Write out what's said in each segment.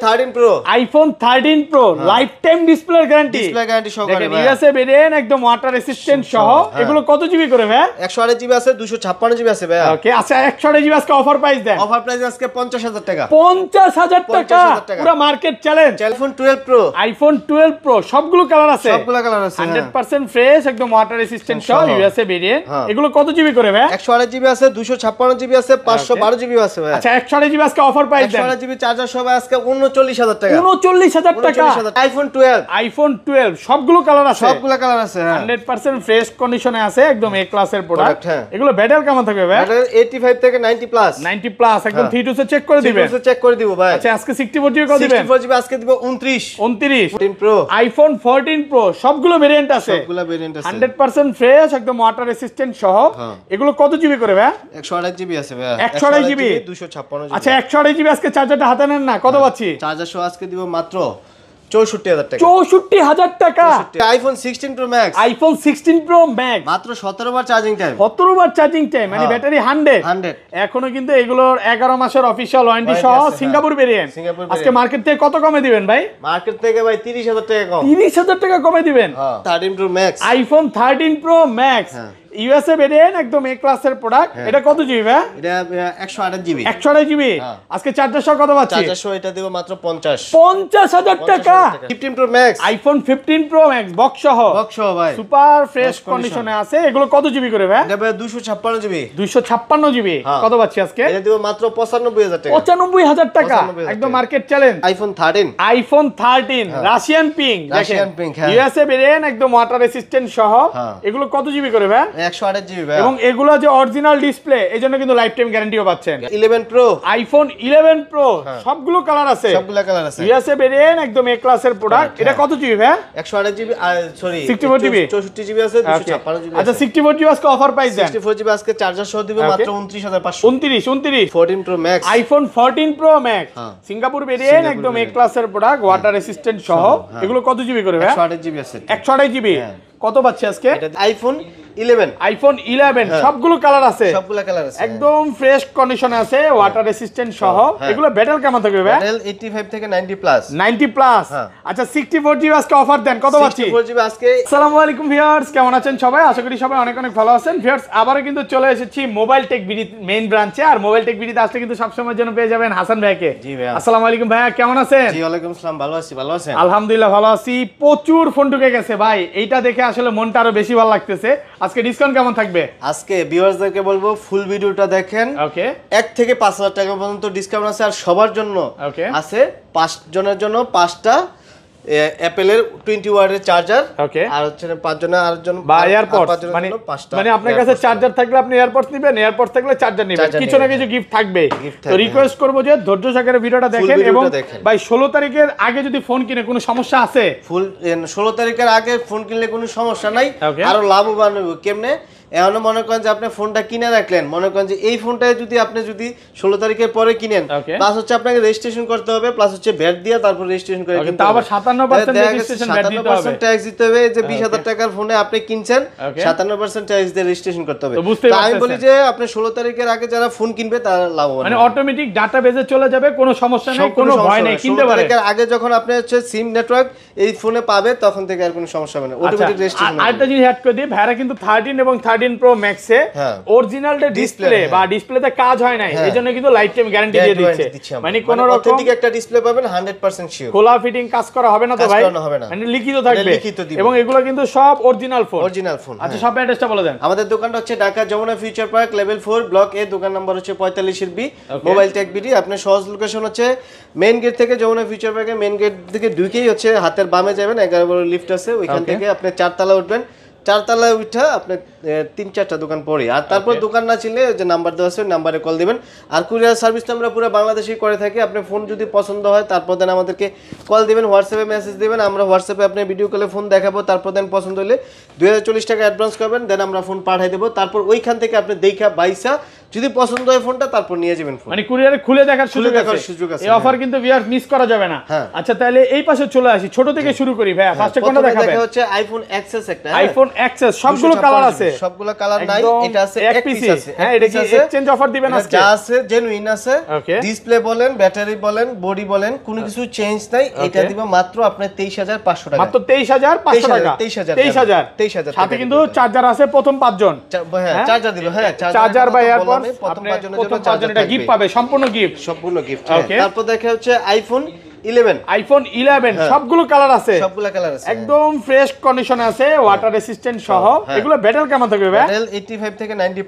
13 Pro iPhone 13 Pro life time display guarantee সহকারে ভাই USA variant একদম ওয়াটার রেসিস্ট্যান্ট সহ এগুলো কত জিবি করে ভাই 128 জিবি আছে 256 জিবি আছে ভাই ওকে আচ্ছা 128 জিবি আজকে অফার প্রাইস দেন অফার প্রাইস আজকে 50000 টাকা 50000 টাকা পুরো market challenge iPhone 12 Pro iPhone 12 Pro সবগুলো কালার আছে 100% ফ্রেশ একদম ওয়াটার রেসিস্ট্যান্ট সহ ইউএসএ ভেরিয়েন্ট এগুলো কত জিবি করে ভাই 128 জিবি আছে 256 জিবি আছে 512 জিবি আছে ভাই আচ্ছা 128 জিবি আজকে অফার প্রাইস দেন 128 জিবি চার্জার সহ আজকে 39000 টাকা 39000 টাকা আইফোন 12 সবগুলো কালার আছে 100% ফ্রেশ কন্ডিশনে আছে একদম এ ক্লাসের প্রোডাক্ট এগুলো ব্যাটারি কেমন থাকবে ভাই ব্যাটারি 85 থেকে 90 প্লাস একদম 3 সে চেক করে দিবেন চেক করে দিব ভাই আচ্ছা আজকে 64 জিবি কত দিবেন 64 জিবি আজকে দিব 29 14 Pro আইফোন 14 Pro সবগুলো ভেরিয়েন্ট আছে 100% ফ্রেশ একদম ওয়াটার রেসিস্ট্যান্ট সহ এগুলো কত জিবি করে ভাই 128 জিবি আছে ভাই 128 জিবি 256 জিবি আচ্ছা 128 জিবি আজকে চার্জারটা হাতে নেন না কত পাচ্ছি চার্জার সহ আজকে দিব মাত্র 64000 টাকা 64000 টাকা iPhone 16 Pro Max iPhone 16 Pro Max মাত্র 17 বার চার্জিং টাইম 17 বার চার্জিং টাইম মানে ব্যাটারি 100 এখনো কিন্তু এগুলোর 11 মাসের অফিশিয়াল ওয়ারেন্টি সহ সিঙ্গাপুর ভেরিয়েন্ট আজকে মার্কেট থেকে কত কমে দিবেন ভাই মার্কেট থেকে ভাই 30000 টাকা কম 30000 টাকা কমে দিবেন 13 Pro Max iPhone 13 Pro Max USA variant একদম এ ক্লাসের প্রোডাক্ট এটা কত জিবি ভাই এটা 128 জিবি আজকে চার্জার সহ কত পাচ্ছি চার্জার সহ এটা দেব মাত্র 50000 টাকা 15 Pro Max iPhone 15 Pro Max box সহ ভাই সুপার ফ্রেশ কন্ডিশনে আছে এগুলো কত জিবি করে ভাই এটা 256 জিবি 256 জিবি কত পাচ্ছি আজকে এটা দেব মাত্র 95000 টাকা 95000 টাকা একদম market challenge iPhone 13 Russian pink USA variant একদম ওয়াটার রেসিস্ট্যান্ট সহ এগুলো কত জিবি করে ভাই 128 জিবি ভাই এবং এগুলো যে অরিজিনাল ডিসপ্লে এজন্য কিন্তু লাইফ টাইম গ্যারান্টিও পাচ্ছেন 11 Pro আইফোন 11 Pro সবগুলো কালার আছে ইউএসএ ভেরিয়েন্ট একদম এ ক্লাসের প্রোডাক্ট এটা কত জিবি ভাই 128 জিবি সরি 64 জিবি 64 জিবি আছে 256 জিবি আচ্ছা 64 জিবি আজকে অফার প্রাইস দেন 64 জিবি আজকে চার্জার সহ দিবে মাত্র 29500 29 14 Pro Max iPhone 14 Pro Max Singapore variant একদম এ ক্লাসের প্রোডাক্ট ওয়াটার রেসিস্ট্যান্ট সহ এগুলো কত জিবি করে ভাই 128 জিবি আছে 128 জিবি কত পাচ্ছি আজকে আইফোন 11 সবগুলো কালার আছে একদম ফ্রেশ কন্ডিশনে আছে ওয়াটার রেসিস্ট্যান্ট সহ এগুলো ব্যাটারি কেমন থাকবে ভাই ব্যাটারি 85 থেকে 90 প্লাস আচ্ছা 64 জিবি আজকে অফার দেন কত পাচ্ছি 64 জিবি আজকে আসসালামু আলাইকুম ভিউয়ার্স কেমন আছেন সবাই আশা করি সবাই অনেক অনেক ভালো আছেন ভিউয়ার্স আবারো কিন্তু চলে এসেছি মোবাইল টেক বিডি মেইন ব্রাঞ্চে আর মোবাইল টেক বিডিতে আসলে কিন্তু সব সময়ের জন্য পেয়ে যাবেন হাসান ভাইকে জি ভাই আসসালামু আলাইকুম ভাই কেমন আছেন জি ওয়ালাইকুম আসসালাম ভালো আছেন আলহামদুলিল্লাহ ভালো আছি প্রচুর ফোন ঢুকে গেছে ভাই এইটা দেখে আসলে মনটা আরো বেশি ভালো লাগতেছে আজকে ডিসকাউন্ট কেমন থাকবে আজকে ভিউয়ার্সদেরকে বলবো ফুল ভিডিওটা দেখেন ওকে 1 থেকে 5000 টাকা পর্যন্ত ডিসকাউন্ট আছে আর সবার জন্য আছে 5 জনের জন্য 5টা অ্যাপেলের 20 ওয়াটের চার্জার আর হচ্ছে 5 জনের আরেকজন বা এয়ারপডস মানে আপনার কাছে চার্জার থাকলে আপনি এয়ারপডস নেবেন এয়ারপডস থাকলে চার্জার নেবেন কিছু না কিছু গিফট থাকবে তো রিকোয়েস্ট করব যে ধৈর্য সহকারে ভিডিওটা দেখেন এবং ভাই 16 তারিখের আগে যদি ফোন কিনে কোনো সমস্যা আছে ফুল 16 তারিখের আগে ফোন কিনলে কোনো সমস্যা নাই আরো লাভবান হবে কেমনে এখনো মনে করেন যে আপনি ফোনটা কিনে রাখলেন মনে করেন যে এই ফোনটা যদি আপনি 16 তারিখের পরে কিনেন প্লাস হচ্ছে আপনাকে রেজিস্ট্রেশন করতে হবে প্লাস হচ্ছে ভ্যাট দিয়ে তারপর রেজিস্ট্রেশন করে কিনতে হবে আবার 57% রেজিস্ট্রেশন ভ্যাট দিতে হবে 57% ট্যাক্স দিতে হবে যে 20000 টাকার ফোনে আপনি কিনছেন 57% ট্যাক্স দিয়ে রেজিস্ট্রেশন করতে হবে তো আমি বলি যে আপনি 16 তারিখের আগে যারা ফোন কিনবে তারা লাভবান মানে অটোমেটিক ডাটাবেজে চলে যাবে কোনো সমস্যা নেই কোনো ভয় নেই কিনতে পারে 16 তারিখের আগে যখন আপনি হচ্ছে সিম নেটওয়ার্ক এই ফোনে পাবে তখন থেকে আর কোনো সমস্যা হবে না অটোমেটিক রেজিস্ট্রেশন হবে আরেকটা জিনিস অ্যাড করে দিই ভাইরা কিন্তু 13 এবং 13 Pro Max এ অরিজিনাল ডিসপ্লে বা ডিসপ্লেতে কাজ হয় না এজন্য কিন্তু লাইফ টাইম গ্যারান্টি দিয়ে দিচ্ছে মানে কোনো রকম অথেন্টিক একটা ডিসপ্লে পাবেন 100% শিওর খোলা ফিটিং কাজ করা হবে না তো ভাই মানে লিখিত থাকবে এবং এগুলো কিন্তু সব অরিজিনাল ফোন আচ্ছা সব অ্যাড্রেসটা বলে দেন আমাদের দোকানটা হচ্ছে Dhaka Jamuna future park level 4 block A দোকান নাম্বার হচ্ছে 45 এর বি মোবাইল টেক বিডি আপনার সহজ লোকেশন হচ্ছে মেইন গেট থেকে যমুনা ফিউচার পার্কের মেইন গেট থেকে ঢুকেই হচ্ছে হাতের বামে যাবেন 11 নম্বর লিফট আছে ওইখান থেকে আপনি 4 তলা উঠবেন 4 তলায় উঠা আপনি 3-4টা দোকান পড়ে আর তারপর দোকান না চিনলে যে নাম্বার দেওয়া আছে নাম্বারে কল দিবেন আর কুরিয়ার সার্ভিস তো আমরা পুরো বাংলাদেশেই করে থাকি আপনি ফোন যদি পছন্দ হয় তারপর দেন আমাদেরকে কল দিবেন হোয়াটসঅ্যাপে মেসেজ দিবেন আমরা হোয়াটসঅ্যাপে আপনি ভিডিও কলে ফোন দেখাবো তারপর দেন পছন্দ হলে 2040 টাকা অ্যাডভান্স করবেন দেন আমরা ফোন পাঠিয়ে দেব তারপর ওইখান থেকে আপনি দেখা বাইসা যদি পছন্দ হয় ফোনটা তারপর নিয়ে যাবেন ফোন, মানে কুরিয়ারে খুলে দেখার সুযোগ আছে। এই অফার কিন্তু ভিউয়ার মিস করা যাবে না। আচ্ছা তাহলে এই পাশে চলে আসি, ছোট থেকে শুরু করি ভাই। ফার্স্টে কোনটা দেখাবেন? দেখা হচ্ছে আইফোন এক্সএস একটা, আইফোন এক্সএস সবগুলো কালার আছে, সবগুলো কালার নাই, এটা আছে এক পিস আছে। হ্যাঁ এটা কি এক্সচেঞ্জ অফার দিবেন আজকে? যা আছে জেনুইন আছে, ডিসপ্লে বলেন, ব্যাটারি বলেন, বডি বলেন, কোনো কিছু চেঞ্জ নাই। এটা দিব মাত্র আপনার 23500 টাকা, মাত্র 23500 টাকা, 23000 সাথে কিন্তু চার্জার আছে প্রথম 5 জন। হ্যাঁ চার্জার দিব, হ্যাঁ চার্জার বা এয়ারপড প্রথম 5 জনের জন্য চার্জার, এটা গিফট পাবে, সম্পূর্ণ গিফট। তারপর দেখা হচ্ছে আইফোন 11 সবগুলো কালার আছে, সবগুলো কালার আছে, একদম ফ্রেশ কন্ডিশনে আছে, ওয়াটার রেসিস্ট্যান্ট সহ। এগুলো ব্যাটারি কেমন থাকবে ভাই? ব্যাটারি 85 থেকে 90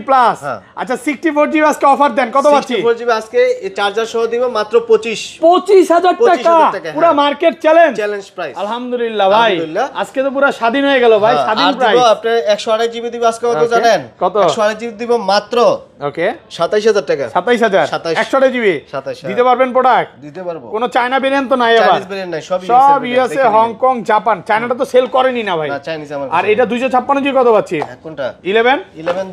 প্লাস। আচ্ছা 64 জিবি আজকে অফার দেন, কত পাচ্ছি? 64 জিবি আজকে চার্জার সহ দিব মাত্র 25000 টাকা, পুরো মার্কেট চ্যালেঞ্জ প্রাইস। আলহামদুলিল্লাহ ভাই, আজকে তো পুরো স্বাধীন হয়ে গেল ভাই, স্বাধীন প্রাইস। আর আপনি 128 জিবি দিব আজকে, কত জানেন? কত? 128 জিবি দিব মাত্র 27000 টাকা। 27000 128 জিবি দিতে পারবেন? প্রোডাক্ট দিতে পারবো, কোনো চায়না ভেরিয়েন্ট তো নাই? আবার সব ইউএসএ, হংকং, জাপান। চায়নাটা তো সেল করেনি না ভাই। আর এটা 256 জিবি কত পাচ্ছি? কোনটা? 11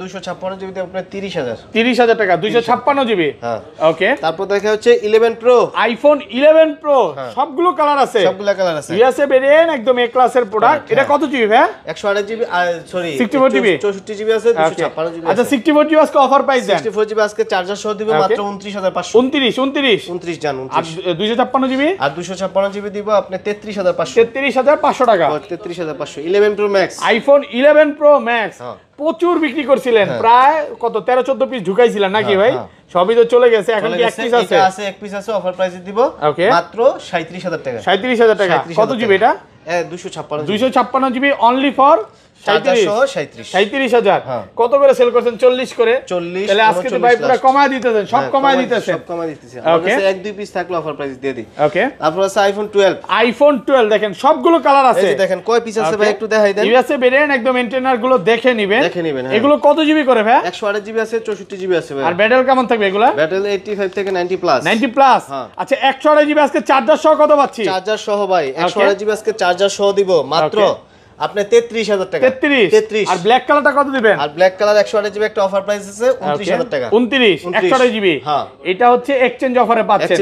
256 জিবি তে আপনার 30000 টাকা, 256 জিবি। ওকে, তারপর দেখা হচ্ছে 11 প্রো, আইফোন 11 প্রো, সবগুলো কালার আছে, ইউএসএ ভেরিয়েন্ট, একদম এ ক্লাসের প্রোডাক্ট। এটা কত জিবি ভাই? 128 জিবি, সরি 64 জিবি, 64 জিবি আছে, 256 জিবি। আচ্ছা 64 জিবি আজকে অফার প্রাইস দেন। 64 জিবি আজকে চার্জার সহ দিব মাত্র 29500। 29 জান 29। আর 256 জিবি? আর 256 জিবি দিব আপনি 33500। 33500 টাকা, 33500। 11 pro max, iPhone 11 pro max প্রচুর বিক্রি করছিলেন, প্রায় কত 13-14 পিস ঢুকাইছিলেন নাকি ভাই? সবই তো চলে গেছে, এখন কি এক পিস আছে? এটা আছে, এক পিস আছে, অফার প্রাইসে দিব মাত্র 37000 টাকা। 37000 টাকা। কত জিবি এটা? 256 জিবি অনলি ফর 37000। কত করে সেল করছেন? 40 করে। তাহলে আজকে তো ভাই পুরো কমায় দিতেছেন, সব কমায় দিতেছেন। ওকে, এক দুই পিস থাকলে অফার প্রাইস দিয়ে দিই। ওকে, তারপর আছে আইফোন 12 দেখেন সবগুলো কালার আছে। এই যে দেখেন কয় পিস আছে ভাই, একটু দেখাই দেন। ইউএসএ ভেরিয়েন্ট, একদম এন্টেনার গুলো দেখে নেবেন। এগুলো কত জিবি করে ভাই? 128 জিবি আছে, 64 জিবি আছে ভাই। আর ব্যাটারি কেমন থাকবে এগুলা? ব্যাটারি 85 থেকে 90 প্লাস। 90 প্লাস। আচ্ছা 128 জিবি আজকে চার্জার সহ কত পাচ্ছি? চার্জার সহ ভাই 128 জিবি আজকে চার্জার সহ দিব মাত্র আপনি 33000 টাকা। 33। আর ব্ল্যাক কালারটা কত দিবেন? আর ব্ল্যাক কালার 128 জিবি একটা অফার প্রাইস আছে 29000 টাকা। 29 128 জিবি। এটা হচ্ছে এক্সচেঞ্জ অফারে পাচ্ছেন।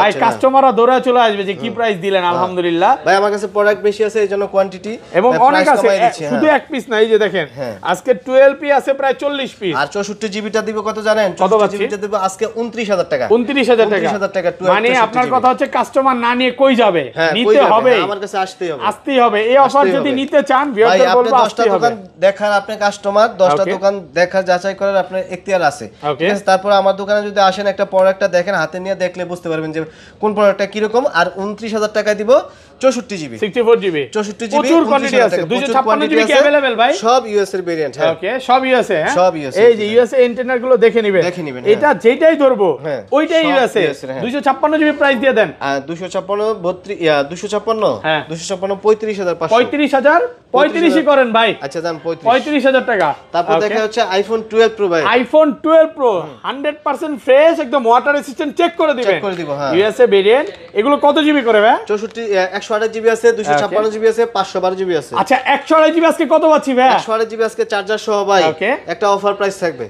ভাই কাস্টমাররা দৌড়া চলে আসবে যে কি প্রাইস দিলেন। আলহামদুলিল্লাহ ভাই, আমার কাছে প্রোডাক্ট বেশি আছে, এজন্য কোয়ান্টিটি এবং অনেক আছে, শুধু এক পিস না। এই যে দেখেন আজকে 12 পিস আছে, প্রায় 40 পিস। আর 64 জিবিটা দিব কত জানেন? 64 জিবিটা দিব আজকে 29000 টাকা। 29000 টাকা। মানে আপনার কথা হচ্ছে কাস্টমার না নিয়ে কই যাবে? নিতে হবে, আমার কাছে আসতেই হবে। এই অফার যদি নিতে চান ভিউয়ারদের বলবো 10টা দোকান দেখার, আপনি কাস্টমার 10টা দোকান দেখার যাচাই করার আপনার এখতিয়ার আছে, ঠিক আছে? তারপর আমার দোকানে যদি আসেন, একটা প্রোডাক্টটা দেখেন, হাতে নিয়ে দেখলে বুঝতে পারবেন যে কোন প্রোডাক্টটা কি রকম। আর 29000 টাকা দিব 64 জিবি, 64 জিবি, 64 জিবি, প্রচুর কোয়ান্টিটি আছে। 256 জিবি কি अवेलेबल ভাই? সব ইউএস এর ভেরিয়েন্ট। হ্যাঁ ওকে, সব ইউএসএ। হ্যাঁ সব ইউএস। এই যে ইউএসএ এন্টেনার গুলো দেখে নেবেন। এটা যেটাই ধরবো ওইটাই ইউএসএ। 256 জিবি প্রাইস দিয়ে দেন। 256 35000 35ই করেন ভাই। আচ্ছা জান 35000 টাকা। তারপর দেখা হচ্ছে আইফোন 12 প্রো ভাই। আইফোন 12 প্রো 100% ফ্রেশ, একদম ওয়াটার রেসিস্ট্যান্ট, চেক করে দিবেন। হ্যাঁ ইউএসএ ভেরিয়েন্ট। এগুলো কত জিবি করে ভাই? 128 জিবি আছে, 256 জিবি আছে, 512 জিবি আছে। আচ্ছা 128 জিবি আজকে কত পাচ্ছি ভাই? 128 জিবি আজকে চার্জার সহ ভাই একটা অফার প্রাইস থাকবে।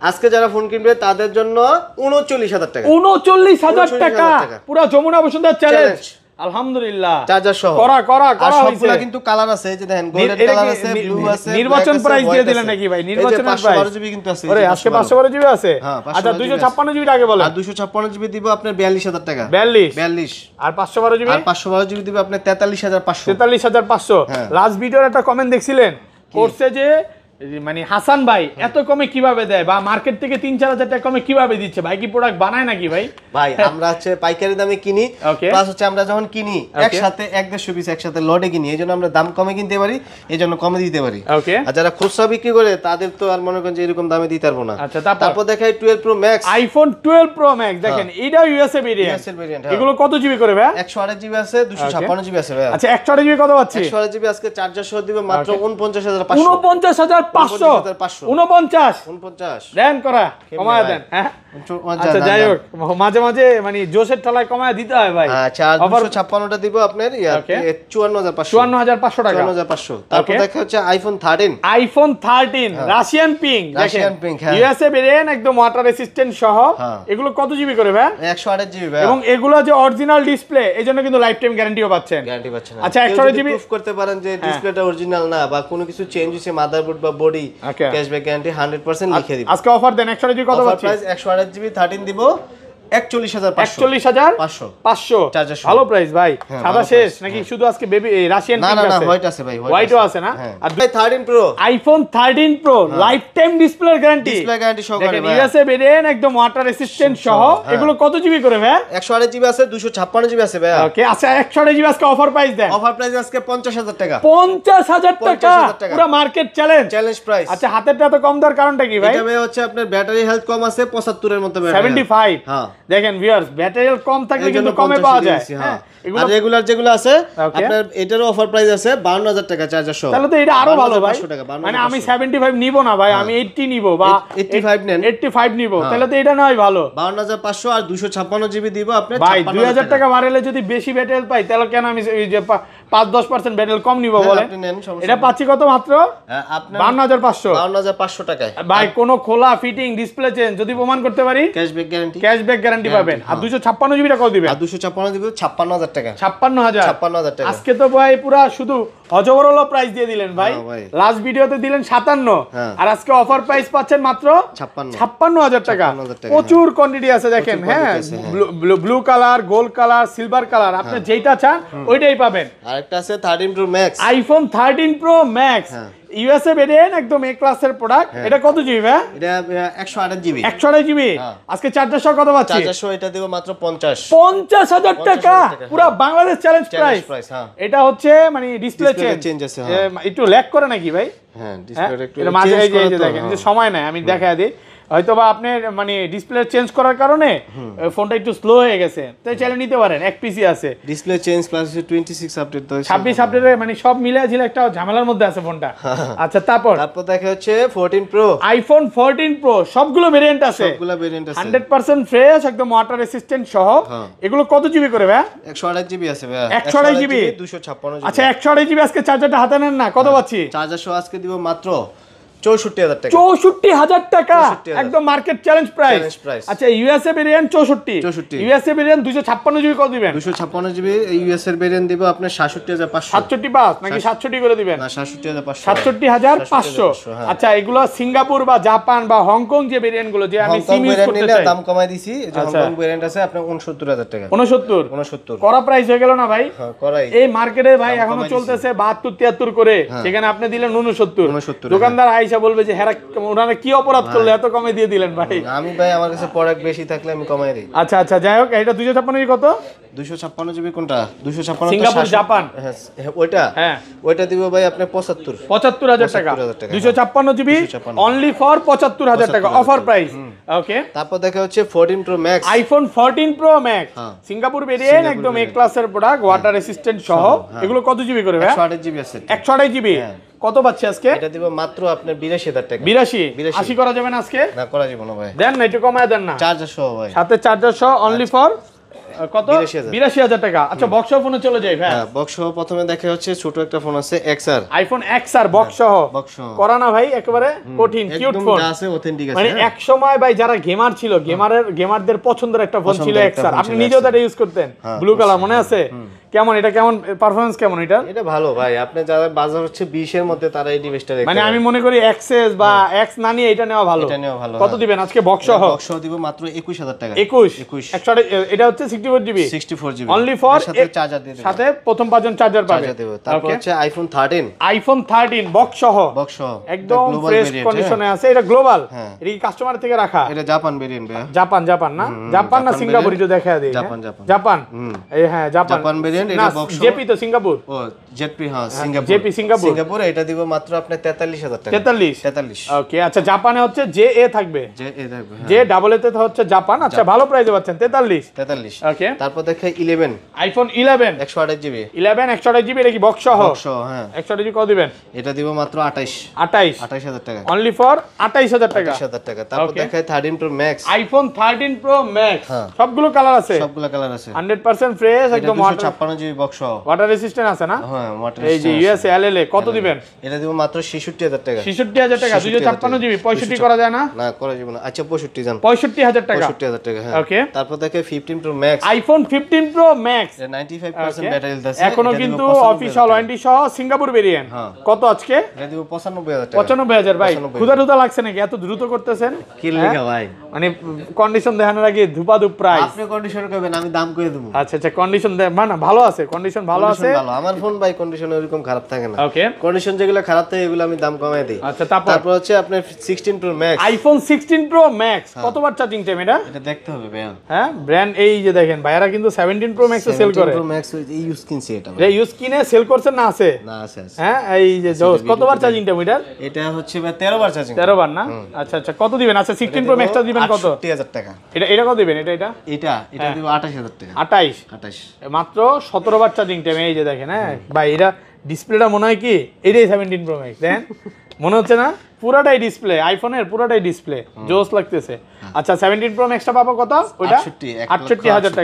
আজকে যারা ফোন কিনবে তাদের জন্য 39000 টাকা। 39000 টাকা পুরো যমুনা বসুন্ধরা চ্যালেঞ্জ। আলহামদুলিল্লাহ, চার্জার সহ করা সবগুলা কিন্তু কালার আছে। এই যে দেখেন গোল্ডেন কালার আছে, ব্লু আছে, নির্বাচন প্রাইস দিয়ে দিলেন নাকি ভাই? নির্বাচনের প্রাইস 512 জিবি কিন্তু আছে। আরে আজকে 512 জিবি আছে। আচ্ছা 256 জিবি আগে বলেন। আর 256 জিবি দিব আপনার 42000 টাকা। 42 আর 512 জিবি? আর 512 জিবি দিব আপনার 43500। 43500। লাস্ট ভিডিওর একটা কমেন্ট দেখছিলেন, করছে যে মানে হাসান ভাই এত কমে কিভাবে দেয়, বা মার্কেট থেকে 3-4000 টাকা কমে কিভাবে দিচ্ছে? ভাই কি প্রোডাক্ট বানায় নাকি ভাই? ভাই আমরা হচ্ছে পাইকারি দামে কিনি, প্লাস হচ্ছে আমরা যখন কিনি একসাথে 1-150 পিস একসাথে লটে কিনি, এইজন্য আমরা দাম কমে কিনতে পারি, এইজন্য কমে দিতে পারি। আর যারা খুচরা বিক্রি করে তাদের তো আর মনে করেন যে এরকম দামে দিতে পারবো না। আচ্ছা তারপর দেখাই 12 pro max, iPhone 12 pro max. দেখেন এটাও ইউএসএ ভেরিয়েন্ট। এগুলো কত জিবি করে ভাই? 128 জিবি আছে, 256 জিবি আছে ভাই। আচ্ছা 128 জিবি কত পাচ্ছি? 128 জিবি আজকে চার্জার সহ দিবে মাত্র 49500। 49500 49 দেন করা কমায় দেন। হ্যাঁ আচ্ছা যাই হোক মাঝে মাঝে মানে জোশের ঠেলায় কমায় দিতে হয় ভাই। আচ্ছা 256টা দিব আপনার 54500 টাকা 54500। তারপর দেখা হচ্ছে iPhone 13 Russian pink, USA variant একদম ওয়াটার রেসিস্ট্যান্ট সহ। এগুলো কত জিবি করে ভাই? 128 জিবি ভাই। এবং এগুলো যে অরিজিনাল ডিসপ্লে এজন্য কিন্তু লাইফ টাইম গ্যারান্টিও পাচ্ছেন। আচ্ছা 128 জিবি প্রুফ করতে পারেন যে ডিসপ্লেটা অরিজিনাল না বা কোনো কিছু চেঞ্জ হইছে মাদারবোর্ড বা বডি, ক্যাশব্যাক গ্যারান্টি 100% লিখে দিব। আজকে অফার দেন 128 জিবি কত পাচ্ছি? 128 জিবি 13 দিব 41500 ভালো প্রাইস ভাই। সাদা শেষ নাকি শুধু আজকে বেবি রাশিয়ান পিঙ্ক আছে? না হোয়াইট আছে ভাই, হোয়াইটও আছে না? আর ভাই 13 pro iPhone 13 pro life time display guarantee সহকারে ভাই। ইউএসএ ভেরিয়েন্ট একদম ওয়াটার রেসিস্ট্যান্ট সহ। এগুলো কত জিবি করে ভাই? 128 জিবি আছে 256 জিবি আছে ভাই। ওকে আচ্ছা 128 জিবি আজকে অফার প্রাইস দেন। অফার প্রাইস আজকে 50000 টাকা। 50000 টাকা পুরো মার্কেট চ্যালেঞ্জ প্রাইস। আচ্ছা হাতেরটা তো কম দেওয়ার কারণটা কি ভাই? এটা ভাই হচ্ছে আপনার ব্যাটারি হেলথ কম আছে 75 এর মতো ব্যাটারি 75। হ্যাঁ দেখেন ভিউয়ার্স ব্যাটারি কম থাকলে কিন্তু কমে পাওয়া যায়। হ্যাঁ আর রেগুলার যেগুলো আছে আপনার এটারও অফার প্রাইস আছে 52000 টাকা চার্জার সহ। তাহলে তো এটা আরো ভালো ভাই। মানে আমি 75 নিব না ভাই, আমি 80 নিব বা 85 নেন, 85 নিব, তাহলে তো এটা নয় ভালো। 52500 আর 256 জিবি দিব আপনি। ভাই 2000 টাকা বাড়ালে যদি বেশি ব্যাটারি পাই তাহলে কেন আমি এই যে 5-10% ব্যাটারি কম নিব বলে? এটা পাচ্ছি কত মাত্র? আপনার 52500 টাকায় ভাই। কোন খোলা ফিটিং ডিসপ্লে চেঞ্জ যদি প্রমাণ করতে পারি ক্যাশব্যাক গ্যারান্টি পাবেন। আর 256 জিবি টাকা দিবেন। আর 256 দিব 56000 টাকা। 56000 টাকা। আজকে তো ভাই পুরো শুধু অজবরল প্রাইস দিয়ে দিলেন ভাই। লাস্ট ভিডিওতে দিলেন 57 আর আজকে অফার প্রাইস পাচ্ছেন মাত্র 56000 টাকা। প্রচুর কোয়ান্টিটি আছে দেখেন। হ্যাঁ blue colour, gold colour, silver colour, আপনি যেটা চান ওইটাই পাবেন। আরেকটা আছে 13 pro max, iPhone 13 pro max USA variant একদম এ ক্লাসের প্রোডাক্ট। এটা কত জিবি ভাই? এটা 128 জিবি। 128 জিবি আজকে 400 কত পাচ্ছি? 400 এটা দেব মাত্র 50000 টাকা পুরো বাংলাদেশ চ্যালেঞ্জ প্রাইস। এটা হচ্ছে মানে ডিসপ্লে চেঞ্জ আছে, একটু ল্যাগ করে নাকি ভাই? হ্যাঁ ডিসপ্লে একটু মাঝে এই যে দেখেন যে সময় নাই, আমি দেখায় দিই। হয়তোবা আপনার মানে ডিসপ্লে চেঞ্জ করার কারণে ফোনটা একটু স্লো হয়ে গেছে, তাই চাইলে নিতে পারেন। এক পিসি আছে ডিসপ্লে চেঞ্জ প্লাস 26 আপডেট তো 26 আপডেটে মানে সব মিলে ঝিলে একটা ঝামেলার মধ্যে আছে ফোনটা। আচ্ছা তারপর দেখা হচ্ছে 14 প্রো, আইফোন 14 প্রো সবগুলো ভেরিয়েন্ট আছে, 100% ফ্রেশ একদম ওয়াটার রেসিস্ট্যান্ট সহ। এগুলো কত জিবি করে ভাই? 128 জিবি আছে ভাই। 128 জিবি 256 জিবি। আচ্ছা 128 জিবি আজকে চার্জারটা হাতে নেন না, কত পাচ্ছি? চার্জার সহ আজকে দিব মাত্র 64000 টাকা। 64000 টাকা একদম মার্কেট চ্যালেঞ্জ প্রাইস। আচ্ছা USA variant 64, USA variant 256 GB কত দিবেন? 256 জিবি ইউএসএ ভেরিয়েন্ট দিব আপনার 67500। 675 নাকি 67 করে দিবেন? না 67500। 67500। আচ্ছা এগুলো সিঙ্গাপুর বা জাপান বা হংকং যে ভেরিয়েন্ট গুলো যে আমি সিম ইউজ করতে চাই দাম কমাই দিছি, যে হংকং ভেরিয়েন্ট আছে আপনার 69000 টাকা। 69 করা প্রাইস হয়ে গেল না ভাই? হ্যাঁ করাই। এই মার্কেটে ভাই এখনো চলতেছে 72-73 করে, সেখানে আপনি দিলেন 69। দোকানদার আইসা বলবে যে হ্যাঁ ওনারা কি অপরাধ করলে এত কমে দিয়ে দিলেন ভাই? আমি ভাই আমার কাছে প্রোডাক্ট বেশি থাকলে আমি কমাই দিই। আচ্ছা আচ্ছা যাই হোক, এটা 256 কত? 256 জিবি কোনটা? 256 সিঙ্গাপুর জাপান। হ্যাঁ ওইটা, হ্যাঁ ওইটা দিব ভাই আপনি 75000 টাকা। 256 জিবি অনলি ফর 75000 টাকা অফার প্রাইস। ওকে তারপর দেখা হচ্ছে 14 pro max, iPhone 14 pro max Singapore variant একদম এ ক্লাসের প্রোডাক্ট ওয়াটার রেসিস্ট্যান্ট সহ। এগুলো কত জিবি করে ভাই? 128 জিবি আছে। 128 জিবি কত পাচ্ছি আজকে? এটা দিব মাত্র আপনার 82000 টাকা। 82 করা যাবে না আজকে? না করা যাবে না ভাই। দেন না একটু কমায় দেন না। চার্জার সহ ভাই, সাথে চার্জার সহ অনলি ফর কত? 82000 টাকা। আচ্ছা বক্স সহ ফোনে চলে যাই ভাই। হ্যাঁ বক্স সহ প্রথমে দেখা হচ্ছে ছোট একটা ফোন আছে XR, আইফোন XR বক্স সহ। করা না ভাই একেবারে কঠিন কিউট ফোন, যা আছে অথেন্টিক আছে। মানে এক সময় ভাই যারা গেমার ছিল গেমারদের পছন্দের একটা ফোন ছিল XR। আপনি নিজেও এটা ইউজ করতেন, ব্লু কালার মনে আছে? কেমন এটা, কেমন পারফরম্যান্স কেমন এটা? এটা ভালো ভাই, আপনি যারা বাজার হচ্ছে 20 এর মধ্যে তারা এই ডিভাইসটা দেখতে মানে আমি মনে করি এক্সএস বা এক্স না নিয়ে এটা নেওয়া ভালো। এটা নেওয়া ভালো। কত দিবেন আজকে বক্স সহ? বক্স সহ দিব মাত্র 21000 টাকা। 21 এটা হচ্ছে 64 জিবি অনলি ফর, সাথে চার্জার দিয়ে দেব, সাথে প্রথম 5 জন চার্জার পাবে। তারপর হচ্ছে আইফোন 13 বক্স সহ একদম ফ্রেশ কন্ডিশনে আছে। এটা গ্লোবাল, এটা কি কাস্টমার থেকে রাখা? এটা জাপান ভেরিয়েন্ট ভাই। জাপান না? জাপান না সিঙ্গাপুর? একটু দেখা দেই। জাপান এই হ্যাঁ জাপান ভেরিয়েন্ট। এটা বক্স জেপি তো সিঙ্গাপুর। ও জেডপি হ্যাঁ সিঙ্গাপুর জেপি সিঙ্গাপুর সিঙ্গাপুরে এটা দিব মাত্র আপনি 43000 টাকা 43 ওকে আচ্ছা জাপানে হচ্ছে জে এ থাকবে যে এ থাকবে যে ডাবল এ তে হচ্ছে জাপান আচ্ছা ভালো প্রাইসে পাচ্ছেন 43 ওকে তারপর দেখে 11 আইফোন 11 128 জিবি 11 128 জিবি এটা কি বক্স সহ হ্যাঁ 128 জিবি কত দিবেন এটা দিব মাত্র 28000 টাকা অনলি ফর 28000 টাকা 28000 টাকা তারপর দেখে 13 pro max iPhone 13 pro max সবগুলো কালার আছে সবগুলো কালার আছে 100% ফ্রেশ একদম 256 জিবি বক্স ওয়াটার রেজিস্ট্যান্ট আছে না হ্যাঁ ওয়াটার এই যে ইউএসএ এলএলএ কত দিবেন এটা দিব মাত্র 66000 টাকা 66000 টাকা 256 জিবি 65 করা যায় না না করা যাবে না আচ্ছা 65 জান 65000 টাকা 65000 টাকা হ্যাঁ ওকে তারপর দেখে 15 pro max iPhone 15 pro max 95% battery health আছে এখনো কিন্তু অফিশিয়াল ওয়ারেন্টি সহ সিঙ্গাপুর ভেরিয়েন্ট কত আজকে এটা দিব 95000 টাকা 95000 ভাই ক্ষুধা লাগছে নাকি এত দ্রুত করতেছেন কি লেখা ভাই মানে কন্ডিশন দেখানোর আগে ধুপাধুপ প্রাইস আপনি কন্ডিশন করবেন আমি দাম কইয়ে দেব আচ্ছা আচ্ছা কন্ডিশন মানে ভালো আছে কন্ডিশন ভালো আছে ভালো আমার ফোন ভাই কন্ডিশন এরকম খারাপ থাকে না ওকে কন্ডিশন যেগুলো খারাপ থাকে এগুলো আমি দাম কমায় দেই আচ্ছা তারপর হচ্ছে আপনার 16 pro max iPhone 16 pro max কতবার চার্জিং টাইম এটা দেখতে হবে ভাই হ্যাঁ ব্র্যান্ড এই যে দেখেন ভাইরা কিন্তু 17 প্রো ম্যাক্স সেল করে 17 প্রো ম্যাক্স এই ইউজ কিনছে এটা রে ইউজ কিনে সেল করছেন না আছে না আছে হ্যাঁ এই যে কতবার চার্জিং টাইম এটা হচ্ছে ভাই 13 বার চার্জিং 13 বার না আচ্ছা আচ্ছা কত দিবেন আচ্ছা 16 প্রো ম্যাক্সটা দিবেন কত 68000 টাকা এটা কত দিবেন এটা এটা দিব 28000 টাকা 28 মাত্র 17 বার চার্জিং টাইম এই যে দেখেন হ্যাঁ ভাই এটা ডিসপ্লেটা মনে হয় কি এটাই 17 প্রো ম্যাক্স দেখেন মনে হচ্ছে না পুরাটাই ডিসপ্লে আইফোনের পুরাটাই ডিসপ্লে জোস লাগতেছে আচ্ছা 17 প্রো ম্যাক্সটা পাবো কত ওটা 68000 টাকা